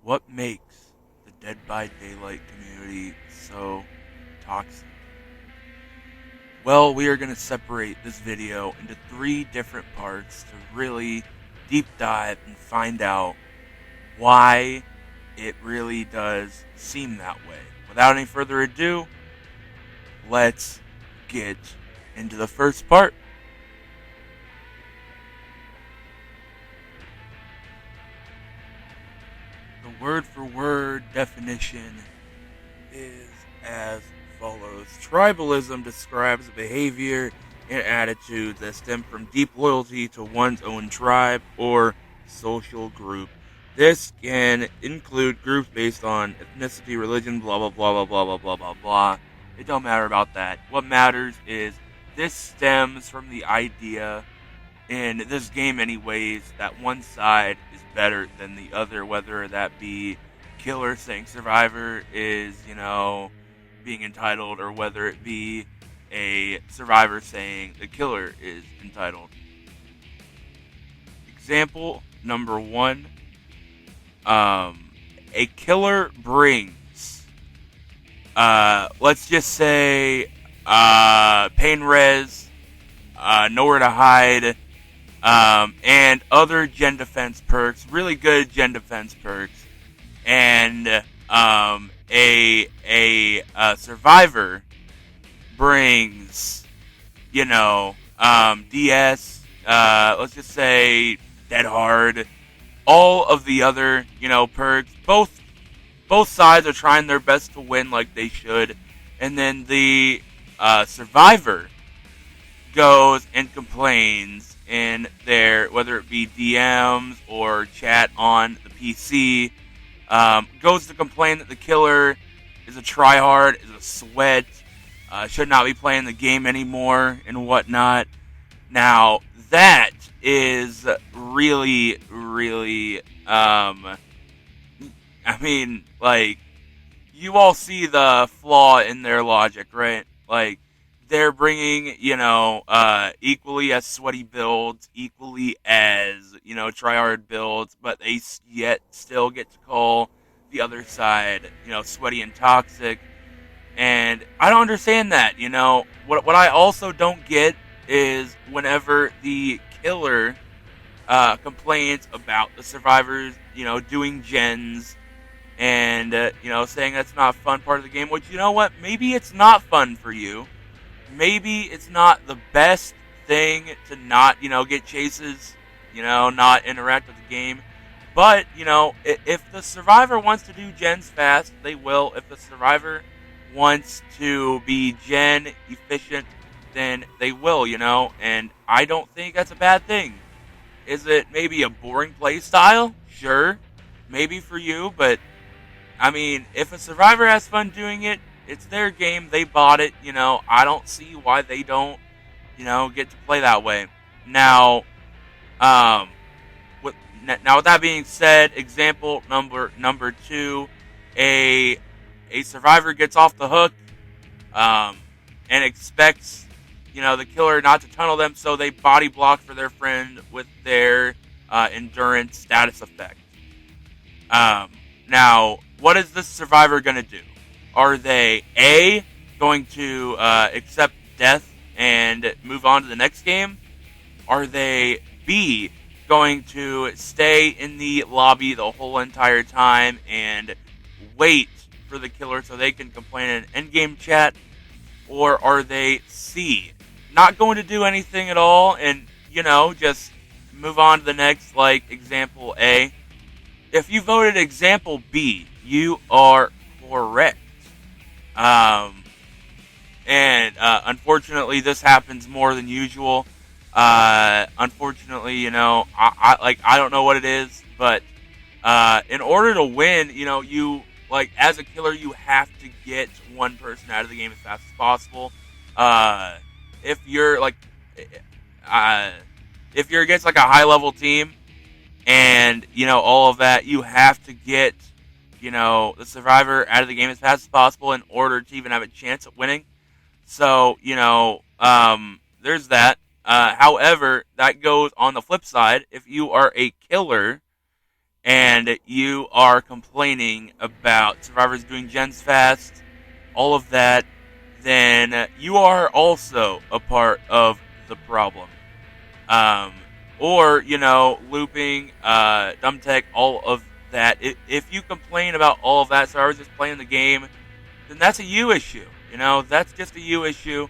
What makes the Dead by Daylight community so toxic? Well, we are going to separate this video into 3 different parts to really deep dive and find out why it really does seem that way. Without any further ado, let's get into the first part. The word for word definition is as follows. Tribalism describes behavior and attitudes that stem from deep loyalty to one's own tribe or social group. This can include groups based on ethnicity, religion, blah blah blah blah blah blah blah blah blah. It don't matter about that. What matters is this stems from the idea in this game anyways that one side is better than the other, whether that be killer saying survivor is, being entitled, or whether it be a survivor saying the killer is entitled. Example number 1, a killer brings, let's just say, pain res, nowhere to hide, and other gen defense perks, really good gen defense perks, and a survivor brings, DS, let's just say dead hard, all of the other, perks. Both sides are trying their best to win like they should, and then the survivor goes and complains in their, whether it be DMs or chat on the PC, goes to complain that the killer is a tryhard, is a sweat, should not be playing the game anymore, and whatnot. Now, that is really, really, you all see the flaw in their logic, right? Like, they're bringing, equally as sweaty builds, equally as, tryhard builds, but they yet still get to call the other side, sweaty and toxic. And I don't understand that, What I also don't get is whenever the killer complains about the survivors, doing gens and, saying that's not a fun part of the game, which, you know what, maybe it's not fun for you. Maybe it's not the best thing to not, get chases, not interact with the game. But, if the survivor wants to do gens fast, they will. If the survivor wants to be gen efficient, then they will, and I don't think that's a bad thing. Is it maybe a boring play style? Sure, maybe for you, but, if a survivor has fun doing it, it's their game, they bought it, I don't see why they don't, get to play that way. Now, with that being said, example number 2, a survivor gets off the hook, and expects, the killer not to tunnel them, so they body block for their friend with their endurance status effect. Now, what is this survivor going to do? Are they A, going to accept death and move on to the next game? Are they B, going to stay in the lobby the whole entire time and wait for the killer so they can complain in endgame chat? Or are they C, not going to do anything at all and, just move on to the next, like example A? If you voted example B, you are correct. Unfortunately, this happens more than usual. Unfortunately, I don't know what it is, but in order to win, you, as a killer, you have to get one person out of the game as fast as possible. If you're against a high level team, and all of that, you have to get the survivor out of the game as fast as possible in order to even have a chance at winning. So, there's that. However, that goes on the flip side. If you are a killer and you are complaining about survivors doing gens fast, all of that, then you are also a part of the problem. Um, or, looping, dumb tech, all of that. If you complain about all of that, survivors just playing the game, then that's a you issue. That's just a you issue.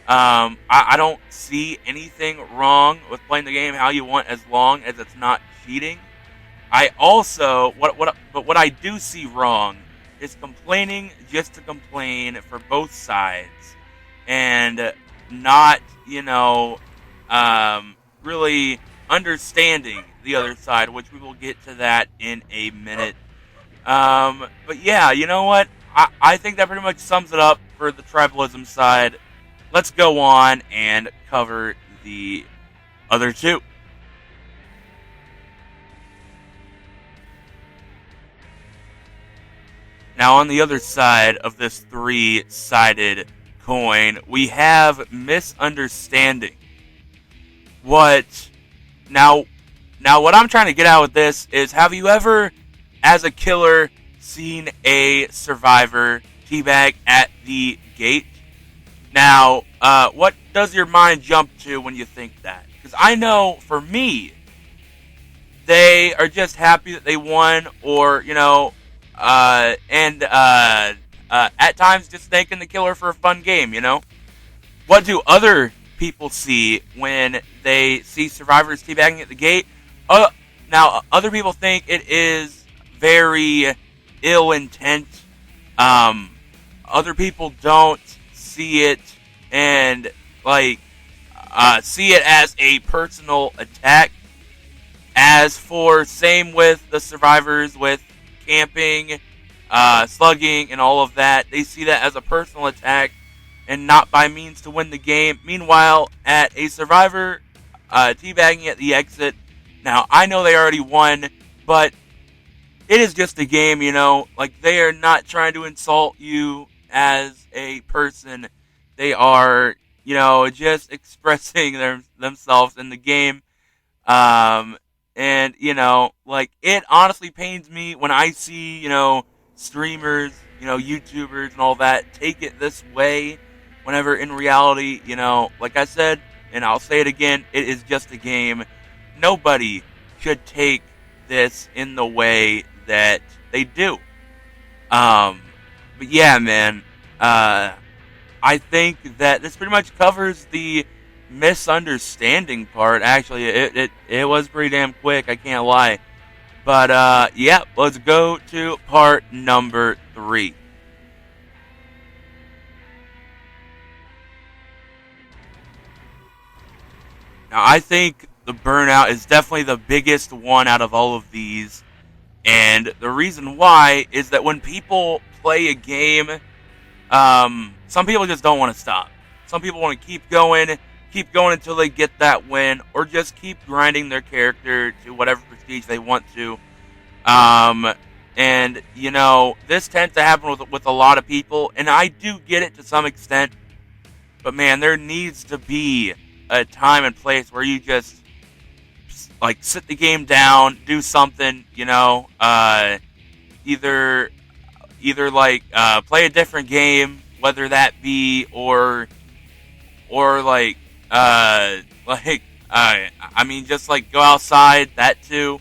I don't see anything wrong with playing the game how you want as long as it's not cheating. I also what I do see wrong is complaining just to complain for both sides, and not really understanding the other side, which we will get to that in a minute. But yeah, you know what? I think that pretty much sums it up for the tribalism side. Let's go on and cover the other two. Now, on the other side of this three-sided coin, we have misunderstanding. What now? Now, what I'm trying to get out with this is: have you ever, as a killer, seen a survivor teabag at the gate? Now, what does your mind jump to when you think that? Because I know, for me, they are just happy that they won, or and at times just thanking the killer for a fun game. What do other people see when they see survivors teabagging at the gate? Now, other people think it is very ill intent. Other people don't see it and see it as a personal attack. As for same with the survivors with camping, slugging, and all of that, they see that as a personal attack and not by means to win the game. Meanwhile, at a survivor teabagging at the exit, now I know they already won, but it is just a game, they are not trying to insult you as a person. They are, just expressing themselves in the game. And, it honestly pains me when I see, streamers, YouTubers and all that take it this way, whenever in reality, like I said, and I'll say it again, it is just a game. Nobody should take this in the way that they do. But yeah, man, I think that this pretty much covers the misunderstanding part. Actually, it was pretty damn quick, I can't lie. But yeah, let's go to part number 3. Now, I think the Burnout is definitely the biggest one out of all of these. And the reason why is that when people play a game, some people just don't want to stop. Some people want to keep going until they get that win, or just keep grinding their character to whatever prestige they want to. And, this tends to happen with a lot of people, and I do get it to some extent. But man, there needs to be a time and place where you just sit the game down, do something, either play a different game, whether that be just go outside, that too,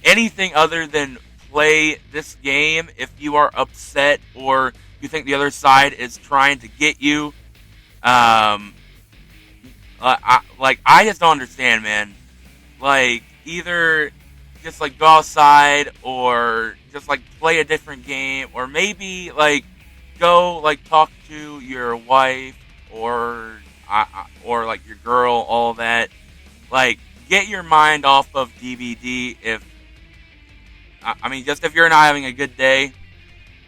anything other than play this game. If you are upset or you think the other side is trying to get you, I just don't understand, man. Either just go outside, or just play a different game, or maybe go talk to your wife or your girl, all that. Get your mind off of DBD if you're not having a good day.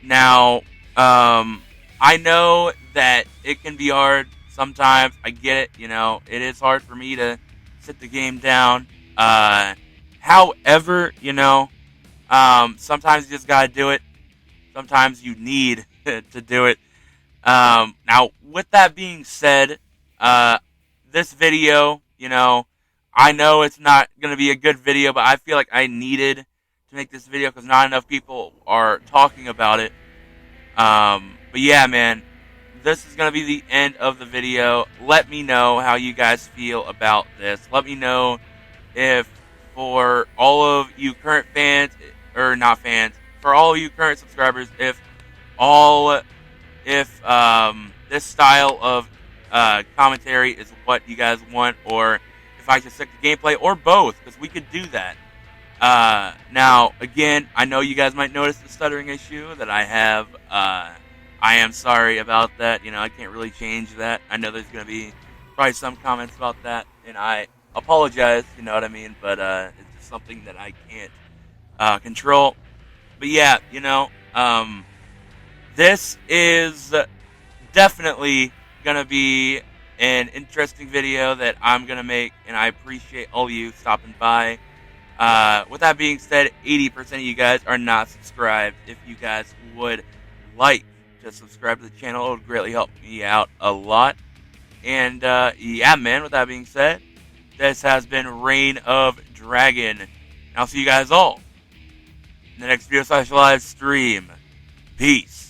Now, I know that it can be hard sometimes. I get it. It is hard for me to sit the game down. However, sometimes you just gotta do it. Sometimes you need to do it. Now, with that being said, this video, I know it's not going to be a good video, but I feel like I needed to make this video because not enough people are talking about it. But yeah, man, this is going to be the end of the video. Let me know how you guys feel about this. Let me know if, for all of you current fans, or not fans, for all of you current subscribers, if this style of commentary is what you guys want, or if I should stick to gameplay, or both, because we could do that. Now, again, I know you guys might notice the stuttering issue that I have. I am sorry about that. I can't really change that. I know there's going to be probably some comments about that, and I apologize, you know what I mean? But it's just something that I can't control. But yeah, this is definitely going to be an interesting video that I'm going to make, and I appreciate all of you stopping by. With that being said, 80% of you guys are not subscribed. If you guys would like to subscribe to the channel, it would greatly help me out a lot. And yeah, man, with that being said, this has been Reign of Dragon. And I'll see you guys all in the next video / live stream. Peace.